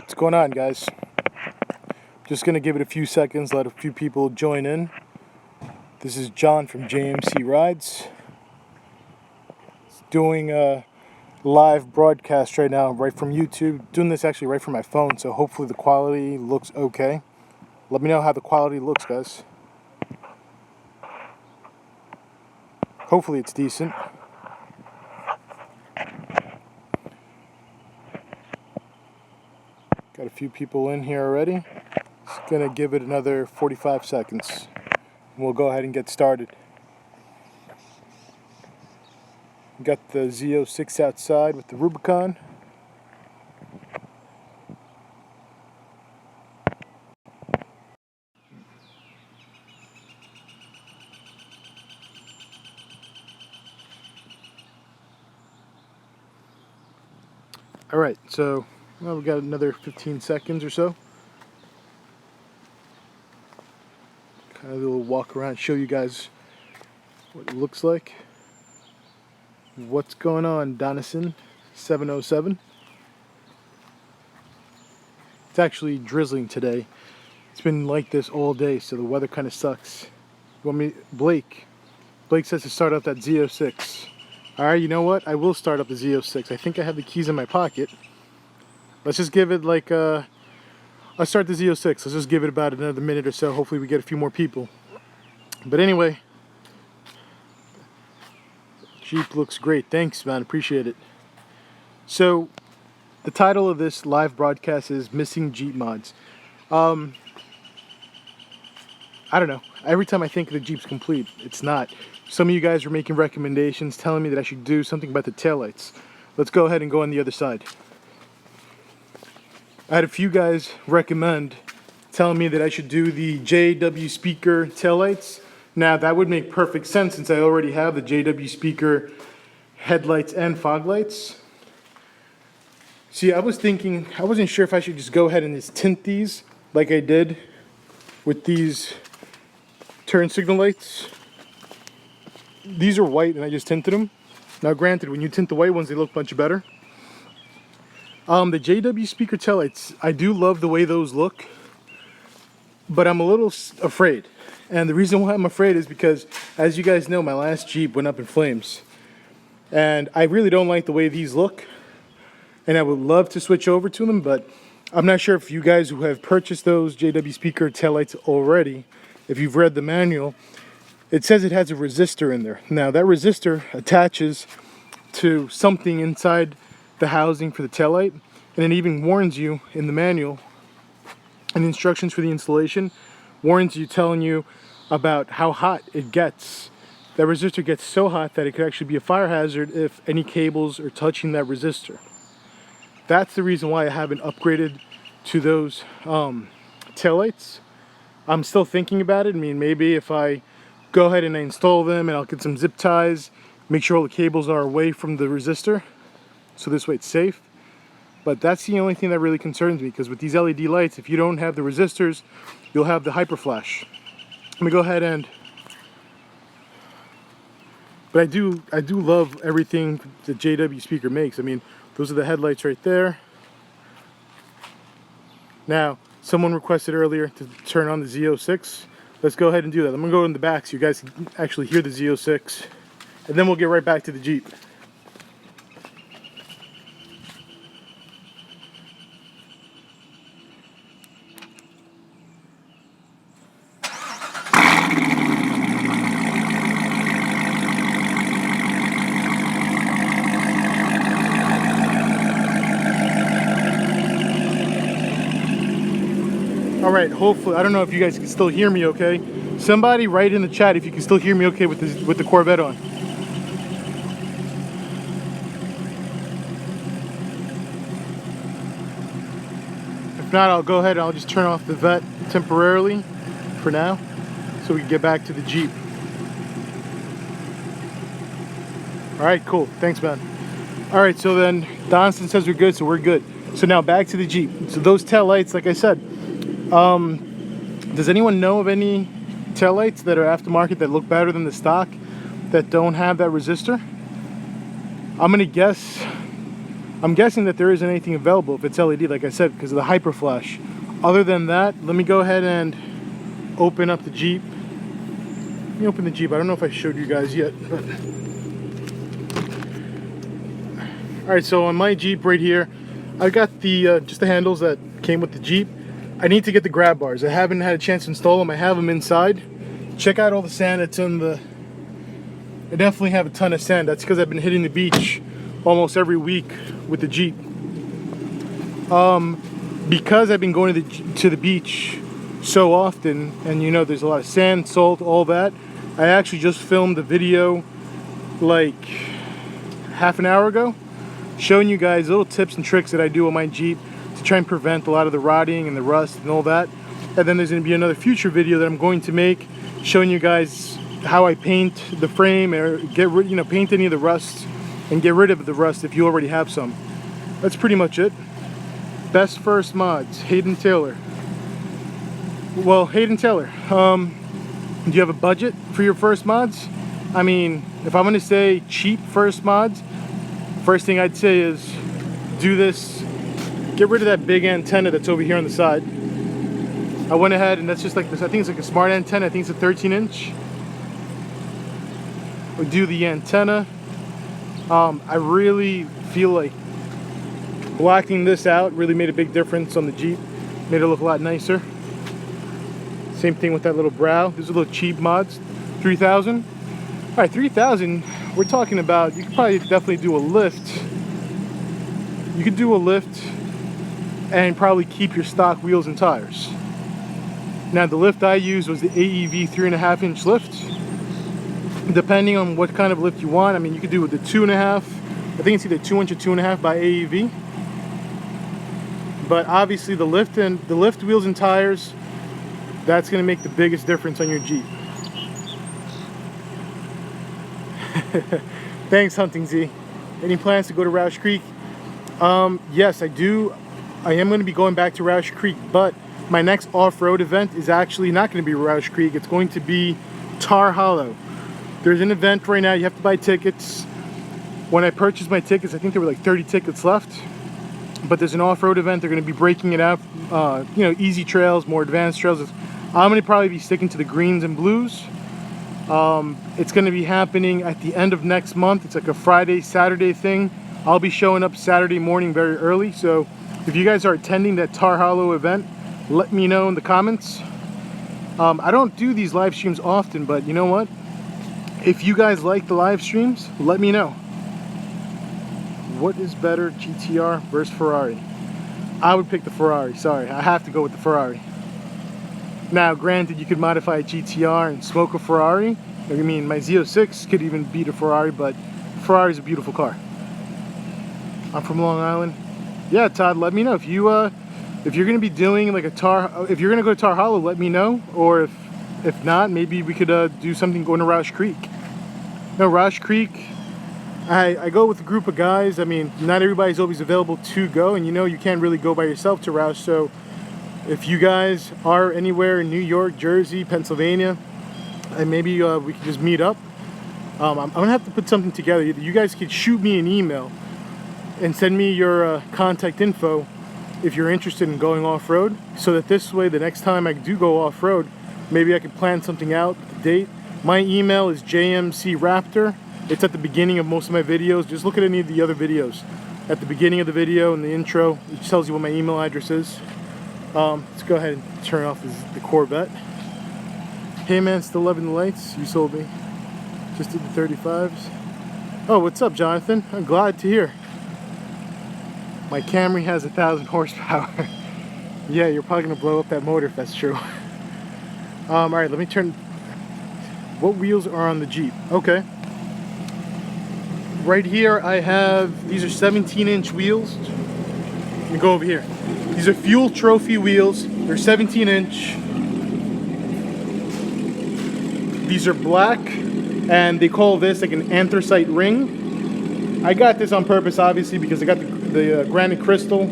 What's going on, guys? Just gonna give it a few seconds, let a few people join in. This is John from JMC Rides. Doing a live broadcast right now, right from YouTube. Doing this actually right from my phone, so hopefully the quality looks okay. Let me know how the quality looks, guys. Hopefully it's decent. Got a few people in here already. Just gonna give it another 45 seconds. And we'll go ahead and get started. Got the Z06 outside with the Rubicon. Alright, so well, we got another 15 seconds or so. Kind of a little walk around, show you guys what it looks like. What's going on, Donison 707? It's actually drizzling today. It's been like this all day, so the weather kind of sucks. You want me, Blake says to start up that Z06. Alright, you know what? I will start up the Z06. I think I have the keys in my pocket. Let's just give it like I'll start the Z06. Let's just give it about another minute or so. Hopefully we get a few more people. But anyway, Jeep looks great. Thanks, man. Appreciate it. So, the title of this live broadcast is Missing Jeep Mods. I don't know. Every time I think the Jeep's complete, it's not. Some of you guys are making recommendations, telling me that I should do something about the taillights. Let's go ahead and go on the other side. I had a few guys recommend, telling me that I should do the JW Speaker Taillights. Now that would make perfect sense since I already have the JW Speaker headlights and fog lights. See, I was thinking, I wasn't sure if I should just go ahead and just tint these like I did with these turn signal lights. These are white and I just tinted them. Now granted, when you tint the white ones, they look much better. The JW Speaker Taillights, I do love the way those look, but I'm a little afraid. And the reason why I'm afraid is because, as you guys know, my last Jeep went up in flames. And I really don't like the way these look. And I would love to switch over to them, but I'm not sure if you guys who have purchased those JW Speaker Taillights already, if you've read the manual, it says it has a resistor in there. Now that resistor attaches to something inside the housing for the taillight, and it even warns you in the manual and the instructions for the installation, warns you, telling you about how hot it gets. That resistor gets so hot that it could actually be a fire hazard if any cables are touching that resistor. That's the reason why I haven't upgraded to those taillights. I'm still thinking about it. I mean, maybe if I go ahead and install them and I'll get some zip ties, make sure all the cables are away from the resistor, so this way it's safe. But that's the only thing that really concerns me, because with these LED lights, if you don't have the resistors, you'll have the hyper flash. Let me go ahead and, but I do love everything the JW Speaker makes. I mean, those are the headlights right there. Now, someone requested earlier to turn on the Z06. Let's go ahead and do that. I'm gonna go in the back so you guys can actually hear the Z06, and then we'll get right back to the Jeep. Alright, hopefully, I don't know if you guys can still hear me okay. Somebody write in the chat if you can still hear me okay with the Corvette on. If not, I'll go ahead and I'll just turn off the Vette temporarily for now, so we can get back to the Jeep. Alright, cool. Thanks, man. Alright, so then Donson says we're good, so we're good. So now back to the Jeep. So those tail lights, like I said, does anyone know of any taillights that are aftermarket that look better than the stock, that don't have that resistor? I'm gonna guess I'm guessing that there isn't anything available if it's LED, like I said, because of the hyper flash. Other than that, let me go ahead and open up the Jeep. Let me open the Jeep. I don't know if I showed you guys yet, but all right, so on my Jeep right here, I got the just the handles that came with the Jeep. I need to get the grab bars. I haven't had a chance to install them. I have them inside. Check out all the sand that's in the... I definitely have a ton of sand. That's because I've been hitting the beach almost every week with the Jeep. Because I've been going to the beach so often, and you know there's a lot of sand, salt, all that, I actually just filmed a video like half an hour ago showing you guys little tips and tricks that I do on my Jeep to try and prevent a lot of the rotting and the rust and all that. And then there's going to be another future video that I'm going to make showing you guys how I paint the frame or get rid, paint any of the rust and get rid of the rust if you already have some. That's pretty much it. Best first mods, Hayden Taylor. Well, Hayden Taylor, do you have a budget for your first mods? I mean, if I'm gonna say cheap first mods, first thing I'd say is do this. Get rid of that big antenna that's over here on the side. I went ahead and that's just like this. I think it's like a smart antenna. I think it's a 13-inch. We do the antenna. I really feel like blacking this out really made a big difference on the Jeep. Made it look a lot nicer. Same thing with that little brow. These are little cheap mods. 3,000. All right, 3,000. We're talking about. You could probably definitely do a lift. You could do a lift and probably keep your stock wheels and tires. Now the lift I used was the AEV 3.5-inch lift. Depending on what kind of lift you want, I mean, you could do with the 2.5. I think it's either 2 inch or 2.5 by AEV. But obviously the lift wheels and tires, that's going to make the biggest difference on your Jeep. Thanks, Hunting Z. Any plans to go to Roush Creek? Yes, I do. I am going to be going back to Roush Creek, but my next off-road event is actually not going to be Roush Creek. It's going to be Tar Hollow. There's an event right now. You have to buy tickets. When I purchased my tickets, I think there were like 30 tickets left. But there's an off-road event. They're going to be breaking it out. Easy trails, more advanced trails. I'm going to probably be sticking to the greens and blues. It's going to be happening at the end of next month. It's like a Friday, Saturday thing. I'll be showing up Saturday morning very early. So if you guys are attending that Tar Hollow event, let me know in the comments. I don't do these live streams often, but you know what? If you guys like the live streams, let me know. What is better, GTR versus Ferrari? I would pick the Ferrari. Sorry, I have to go with the Ferrari. Now, granted, you could modify a GTR and smoke a Ferrari. I mean, my Z06 could even beat a Ferrari, but Ferrari's a beautiful car. I'm from Long Island. Yeah, Todd, let me know if you're gonna be doing like if you're gonna go to Tar Hollow, let me know. Or if not, maybe we could do something going to Roush Creek. No, Roush Creek, I go with a group of guys. I mean, not everybody's always available to go, and you can't really go by yourself to Roush. So if you guys are anywhere in New York, Jersey, Pennsylvania, and maybe we could just meet up. I'm gonna have to put something together. You guys could shoot me an email and send me your contact info if you're interested in going off-road, so that this way the next time I do go off-road, maybe I could plan something out, the date. My email is jmcraptor. It's at the beginning of most of my videos. Just look at any of the other videos. At the beginning of the video in the intro, it tells you what my email address is. Let's go ahead and turn off the Corvette. Hey man, still loving the lights? You sold me. Just did the 35s. Oh, what's up, Jonathan? I'm glad to hear. My Camry has 1,000 horsepower. Yeah, you're probably gonna blow up that motor if that's true. All right, let me turn. What wheels are on the Jeep? Okay. Right here I have, these are 17-inch wheels. Let me go over here. These are Fuel Trophy wheels. They're 17-inch. These are black, and they call this like an anthracite ring. I got this on purpose, obviously, because I got the granite crystal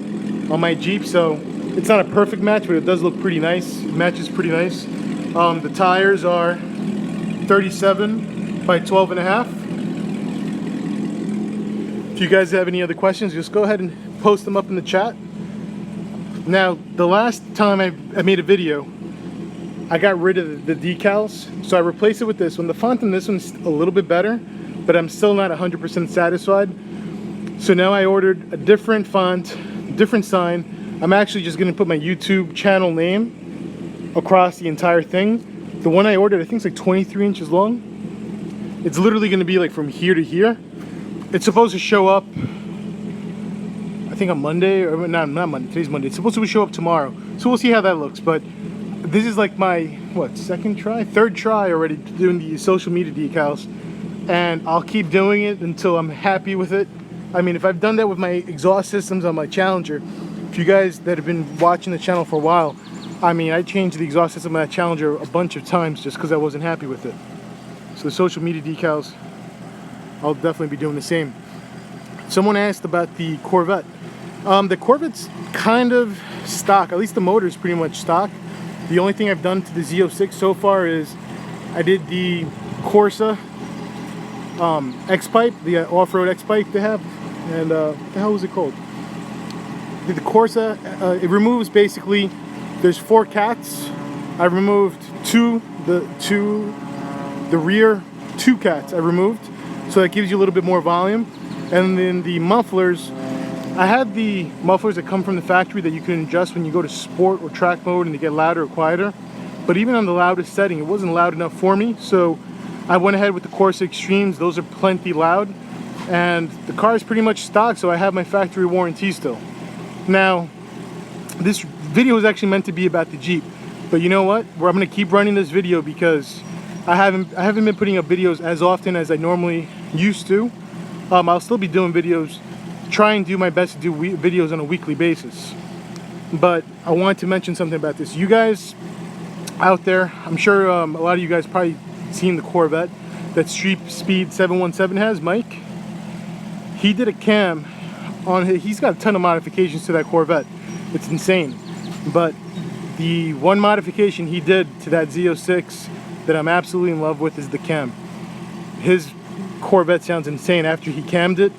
on my Jeep, so it's not a perfect match, but it does look pretty nice. It matches pretty nice. The tires are 37 by 12.5. If you guys have any other questions, just go ahead and post them up in the chat. Now, the last time I made a video, I got rid of the decals, so I replaced it with this one. The font on this one's a little bit better, but I'm still not 100% satisfied. So now I ordered a different font, different sign. I'm actually just gonna put my YouTube channel name across the entire thing. The one I ordered, I think it's like 23 inches long. It's literally gonna be like from here to here. It's supposed to show up, I think on Monday, or not Monday, today's Monday. It's supposed to show up tomorrow. So we'll see how that looks, but this is like my, what, third try already doing the social media decals. And I'll keep doing it until I'm happy with it. I mean, if I've done that with my exhaust systems on my Challenger, if you guys that have been watching the channel for a while, I mean, I changed the exhaust system on that Challenger a bunch of times just because I wasn't happy with it. So the social media decals, I'll definitely be doing the same. Someone asked about the Corvette. The Corvette's kind of stock, at least the motor is pretty much stock. The only thing I've done to the Z06 so far is I did the Corsa X-Pipe, the off-road X-Pipe they have, and what the hell was it called? The Corsa, it removes basically, there's 4 cats. I removed the rear 2 cats I removed, so that gives you a little bit more volume. And then the mufflers, I had the mufflers that come from the factory that you can adjust when you go to sport or track mode and they get louder or quieter. But even on the loudest setting, it wasn't loud enough for me, so I went ahead with the Corsa Extremes. Those are plenty loud, and the car is pretty much stock, so I have my factory warranty still. Now, this video is actually meant to be about the Jeep, but you know what? I'm gonna keep running this video because I haven't been putting up videos as often as I normally used to. I'll still be doing videos, try and do my best to do videos on a weekly basis. But I wanted to mention something about this. You guys out there, I'm sure a lot of you guys probably seen the Corvette that Streetspeed 717 has, Mike. He did a cam on it. He's got a ton of modifications to that Corvette. It's insane. But the one modification he did to that Z06 that I'm absolutely in love with is the cam. His Corvette sounds insane after he cammed it.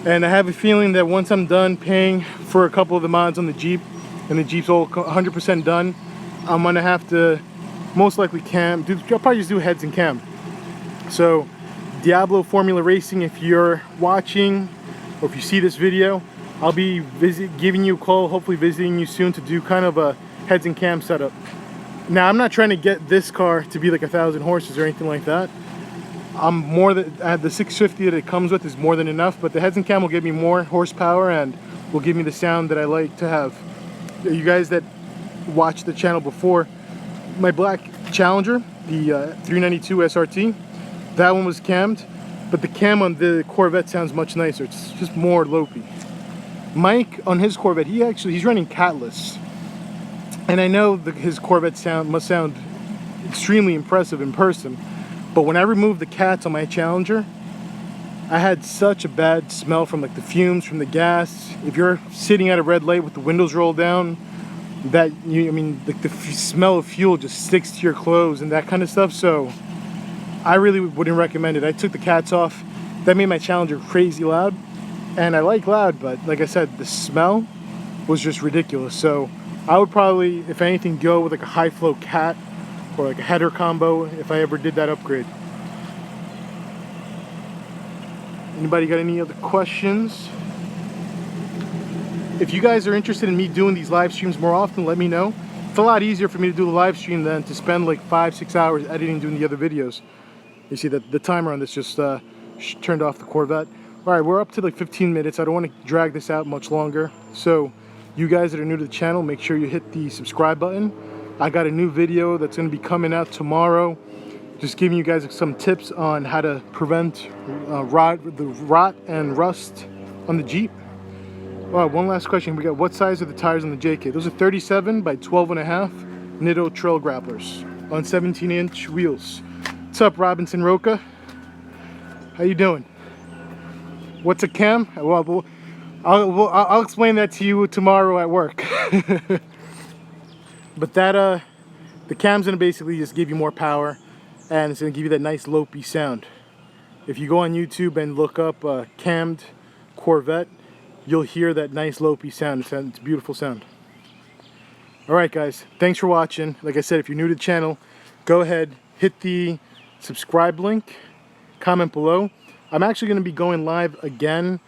And I have a feeling that once I'm done paying for a couple of the mods on the Jeep, and the Jeep's all 100% done, I'm gonna have to most likely cam. I'll probably just do heads and cam. So, Diablo Formula Racing, if you're watching or if you see this video, I'll be giving you a call, hopefully visiting you soon to do kind of a heads and cam setup. Now, I'm not trying to get this car to be like 1,000 horses or anything like that. I'm more than the 650 that it comes with is more than enough, but the heads and cam will give me more horsepower and will give me the sound that I like to have. You guys that watched the channel before, my black Challenger, the 392 SRT, that one was cammed, but the cam on the Corvette sounds much nicer. It's just more lopey. Mike on his Corvette, he's running catless, and I know that his Corvette must sound extremely impressive in person. But when I removed the cats on my Challenger, I had such a bad smell from like the fumes from the gas. If you're sitting at a red light with the windows rolled down, like the smell of fuel just sticks to your clothes and that kind of stuff. So I really wouldn't recommend it. I took the cats off. That made my Challenger crazy loud. And I like loud, but like I said, the smell was just ridiculous. So I would probably, if anything, go with like a high flow cat or like a header combo if I ever did that upgrade. Anybody got any other questions? If you guys are interested in me doing these live streams more often, let me know. It's a lot easier for me to do the live stream than to spend like 5-6 hours editing, doing the other videos. You see that the timer on this just turned off the Corvette. All right, we're up to like 15 minutes. I don't want to drag this out much longer. So you guys that are new to the channel, make sure you hit the subscribe button. I got a new video that's going to be coming out tomorrow, just giving you guys some tips on how to prevent the rot and rust on the Jeep. All right, one last question. We got, what size are the tires on the JK? Those are 37 by 12.5 Nitto Trail Grapplers on 17-inch wheels. What's up, Robinson Roca? How you doing? What's a cam? Well, I'll explain that to you tomorrow at work. But that the cam's gonna basically just give you more power, and it's gonna give you that nice lopey sound. If you go on YouTube and look up cammed Corvette, you'll hear that nice low-p sound. It's a beautiful sound. Alright guys, thanks for watching. Like I said, if you're new to the channel, go ahead, hit the subscribe link, comment below. I'm actually going to be going live again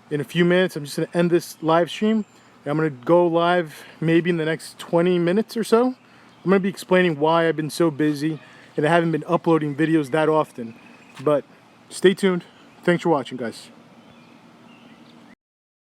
in a few minutes. I'm just going to end this live stream. I'm going to go live maybe in the next 20 minutes or so. I'm going to be explaining why I've been so busy and I haven't been uploading videos that often. But stay tuned. Thanks for watching, guys.